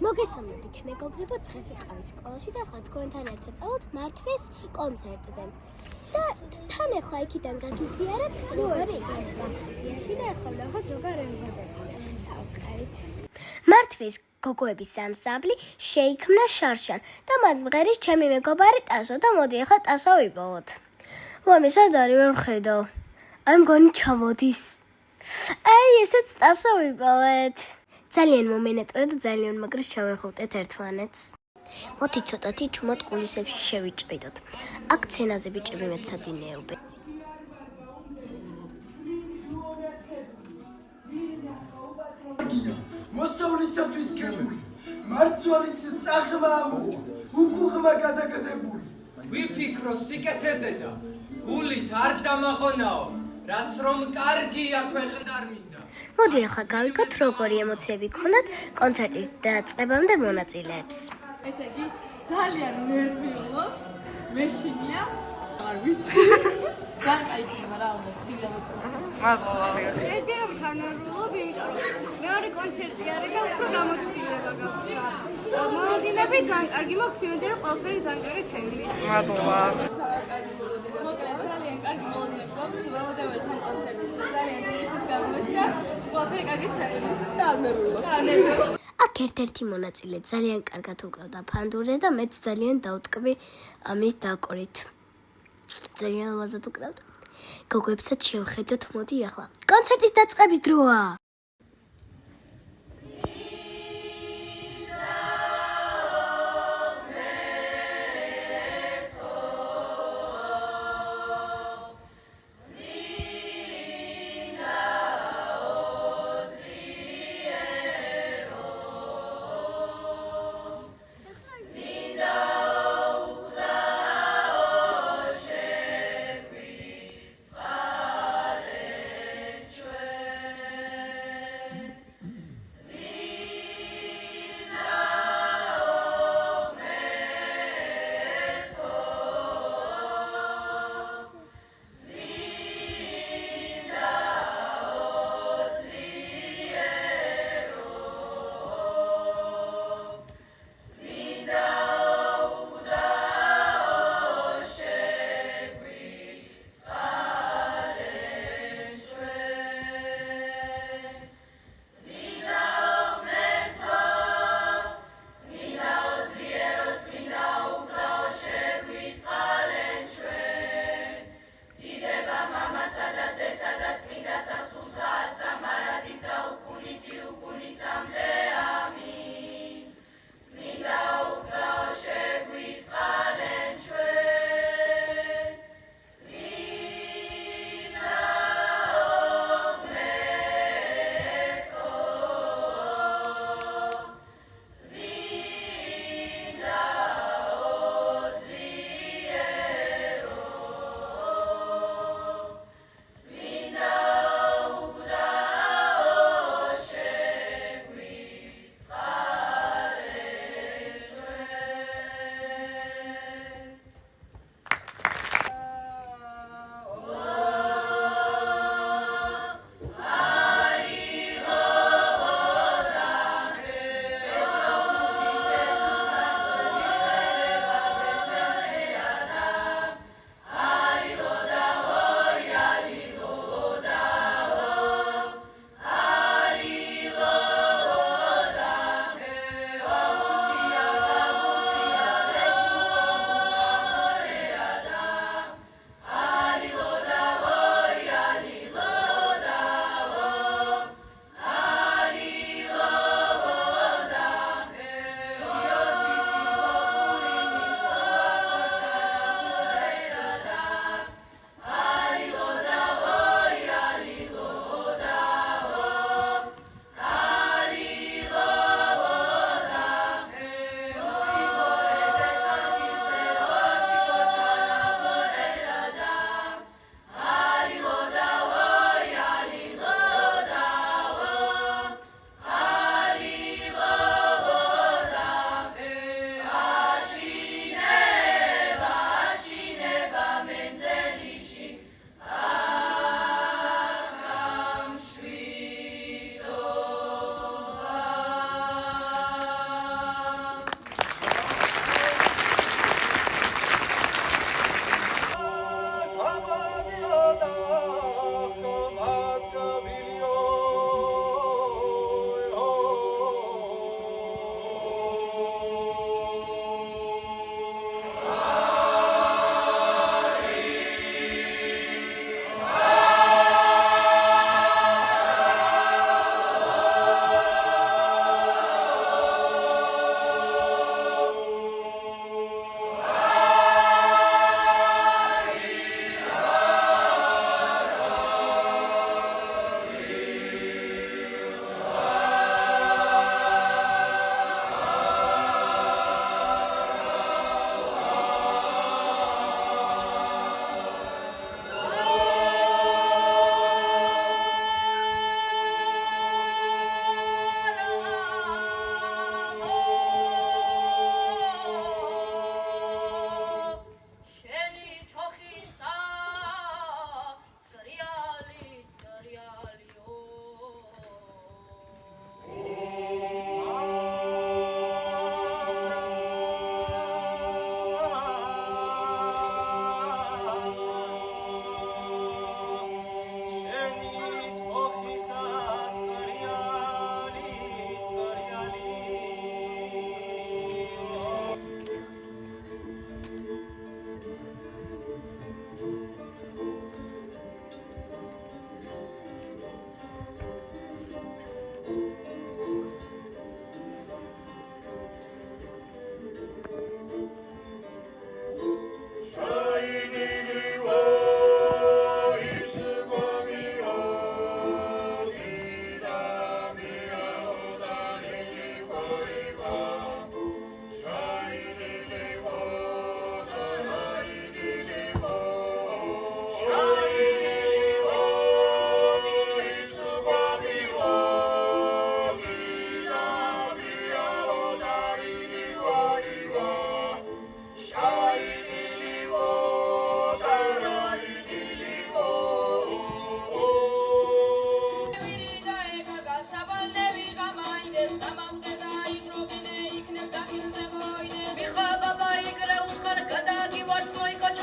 მოგესალმებით, მეგობრებო, დღეს ვიყავი სკოლაში და ხა თქვენთან ერთად წავით მართლის კონცერტზე. და თან ახლა იქიდან გაგიზიარებთ როგორი იქნება სტუდიაში და ახლა ნახოთ როგორ ემზადებიან. წავყავით. მართლის გოგოების ანსამბლი შეიქმნა შარშან და მათ მღერის ჩემი მეგობარი ტასო და მოდი ახლა ტასო ვიპოვოთ. ვამი, სად არის ვერ ხედავ? აი მგონი ჩამოდის. აი ესეც ტასო ვიპოვეთ. ძალიან მომენატრა და ძალიან მაგრს ჩავეხუტეთ ერთმანეთს. მოდი ცოტათი ჩუმად კულისებში შევიჭრიდოთ. აქ სცენაზე ბიჭები მეცადინეობენ. მოსავლისათვის გემუხი, მარცვალიც წაღმამუჭ, უკუღმა გადაგდებული. ვიფიქრო სიკეთეზე და გულით არ დამახონაო, რაც რომ კარგია ქვეყნ არ მინდა. მოდი ახლა გავიგოთ როგორი ემოციები გქონდათ კონცერტის დაწყებამდე მონაწილეებს. ესე იგი ძალიან ნერვიულო, მეშინია, არ ვიცი. ძალიან კაი იქნება რა უნდა ვთქვი. ერთჯერობით არ ნერვიულობ, იმიტომ რომ მეორე კონცერტი არის და უფრო გამოცდილება გაქვს. მონაწილეები ძალიან კარგი მაქვს, იმედია რომ ყველაფერი ძალიან კარგი ჩაივიდა. მადლობა. მოკლედ ძალიან კარგი მოლოდინები გვაქვს, ველოდებით ამ კონცერტს ძალიან დიდი განმოჩნდა და ყველაფერი კარგი ჩაივიდეს. და არ ნერვიულობ. აქ ერთ-ერთი მონაწილე ძალიან კარგად უკრავდა ფანდურზე და მეც ძალიან დავტკბი ამის დაკვირით. ძალიან ლამაზად უკრავდა. გოგოებსაც შევხედოთ, მოდი ახლა. კონცერტის დაწყების დროა.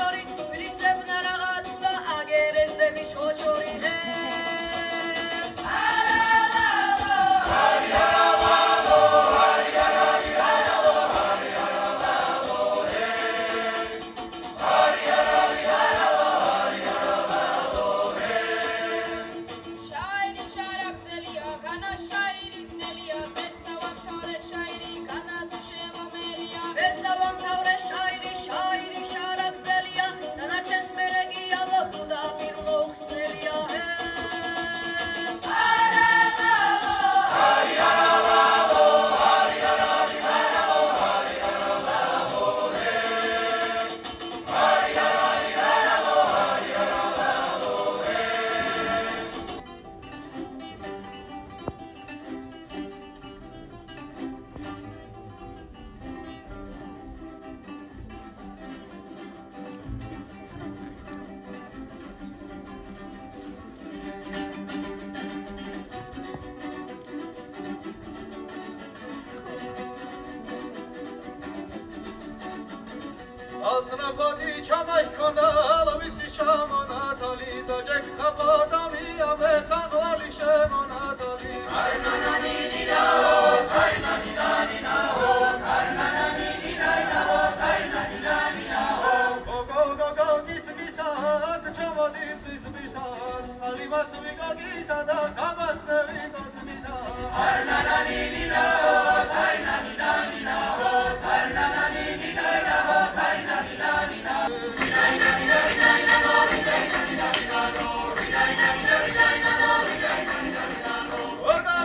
ჩოჩორი ვირისებნა რაღაცულა აგერეს დები ჩოჩორი ჰე Asnabadi çamay kanal viski şamana tali da cek kapatami ame sanvali şamana tali karnana ni na ho karnana ni na ho karnana ni na ho karnana ni na ho go gisat çamadi bisat ali masvi gagita da kabatsnevi kotsmida karnana ni na ho karnana ni na ho karnana ni na ho Ora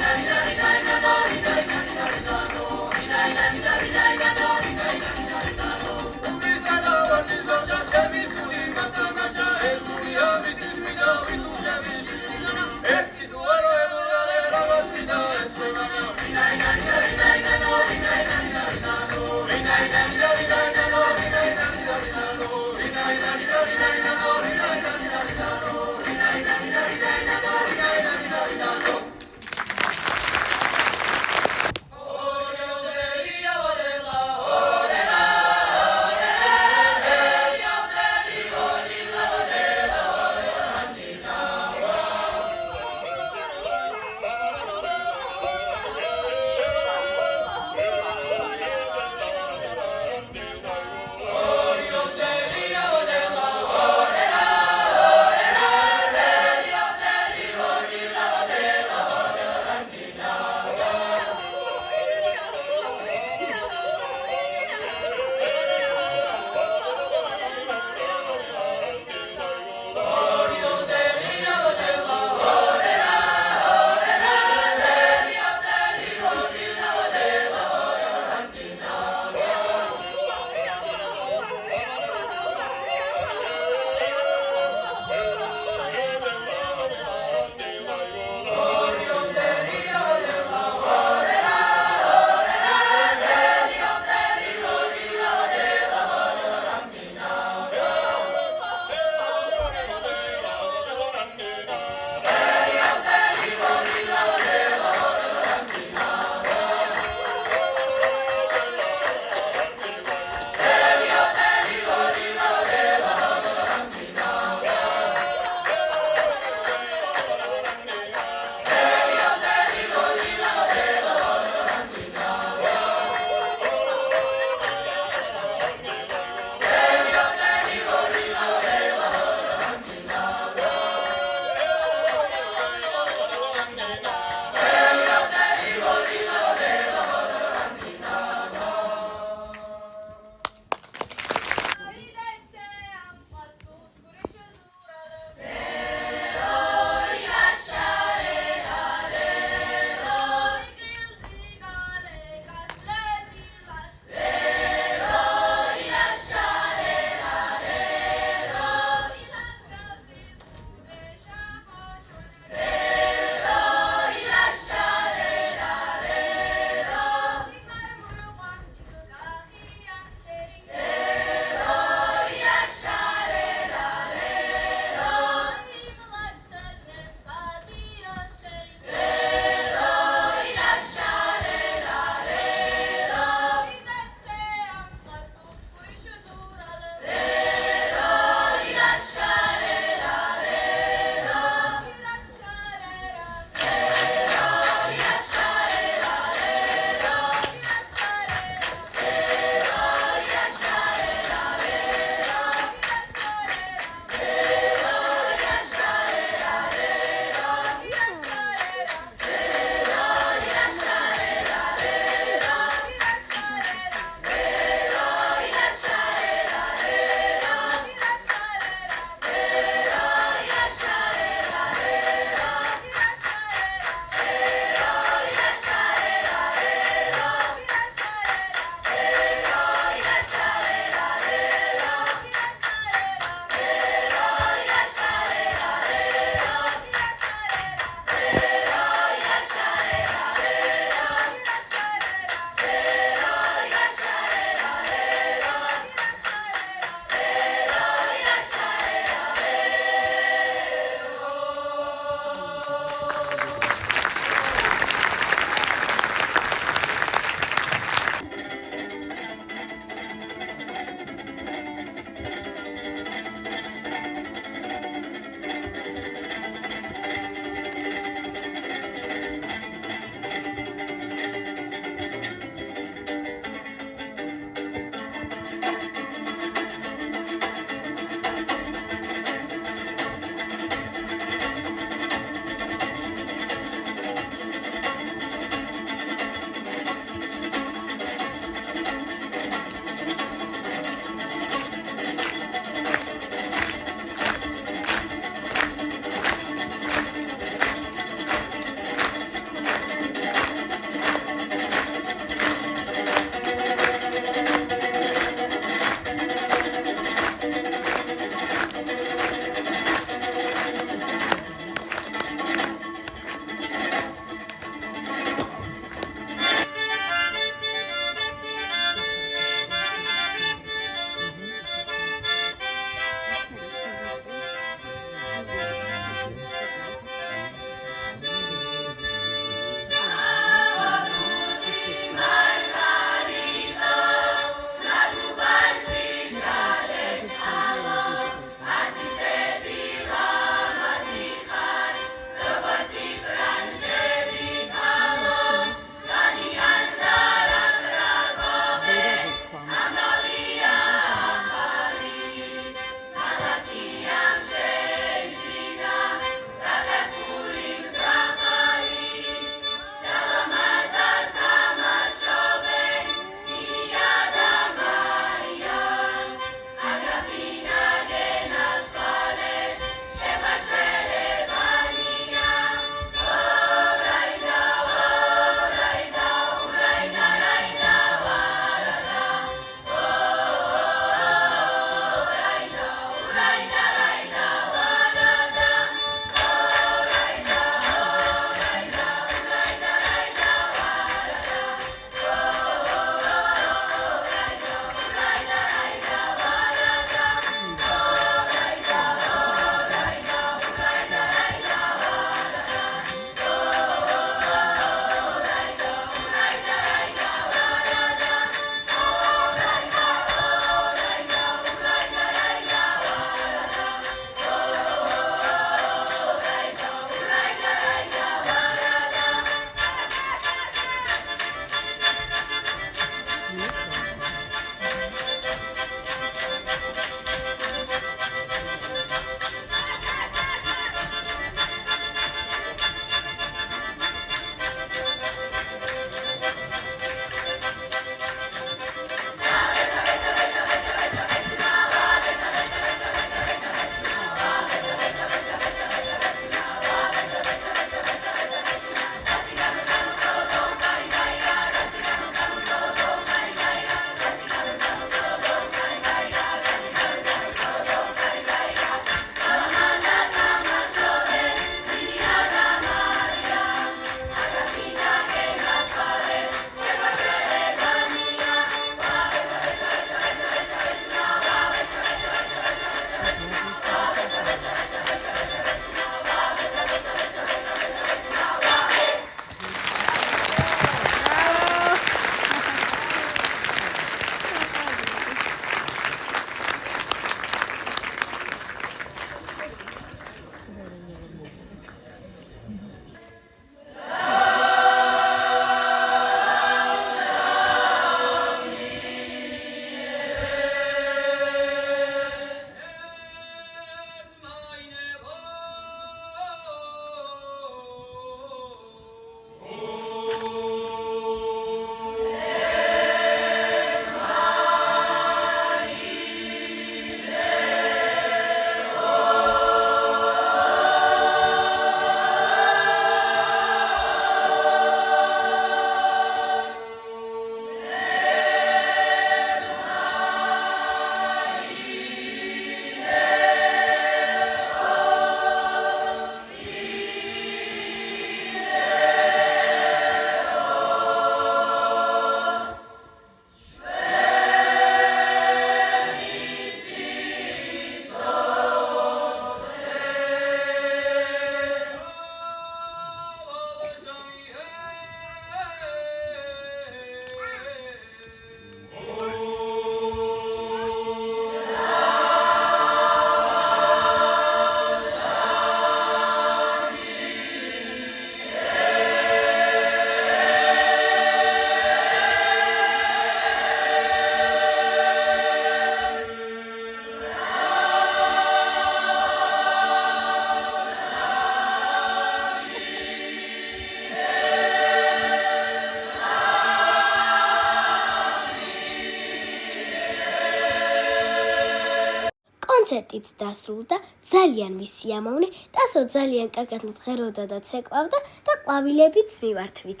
კონცერტიც დასრულდა, ძალიან მისიამოვნე, ტასო ძალიან კარგად მღეროდა და ცეკვავდა და ყვავილებიც მივართვით.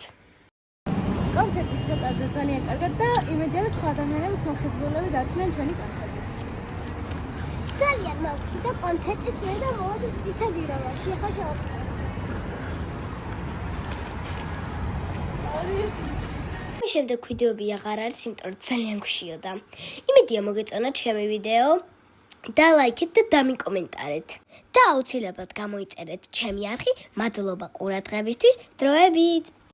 კონცერტი ჩატარდა ძალიან კარგად და იმედია რომ სხვა ადამიანებიც მოხიბლულები დარჩნენ ჩვენი კონცერტით. ძალიან მოვხდა კონცერტის მე და მოვედი ვიცოდი რომ ახლა შევაფიქრე. შემდეგ ვიდეოები აღარ არის, იმიტომ რომ ძალიან გვშიოდა. იმედია მოგეწონა ჩემი ვიდეო. დალაიქეთ და დამიკომენტარეთ. და აუცილებლად გამოიწერეთ ჩემი არხი. მადლობა ყურადღებისთვის. დროებით.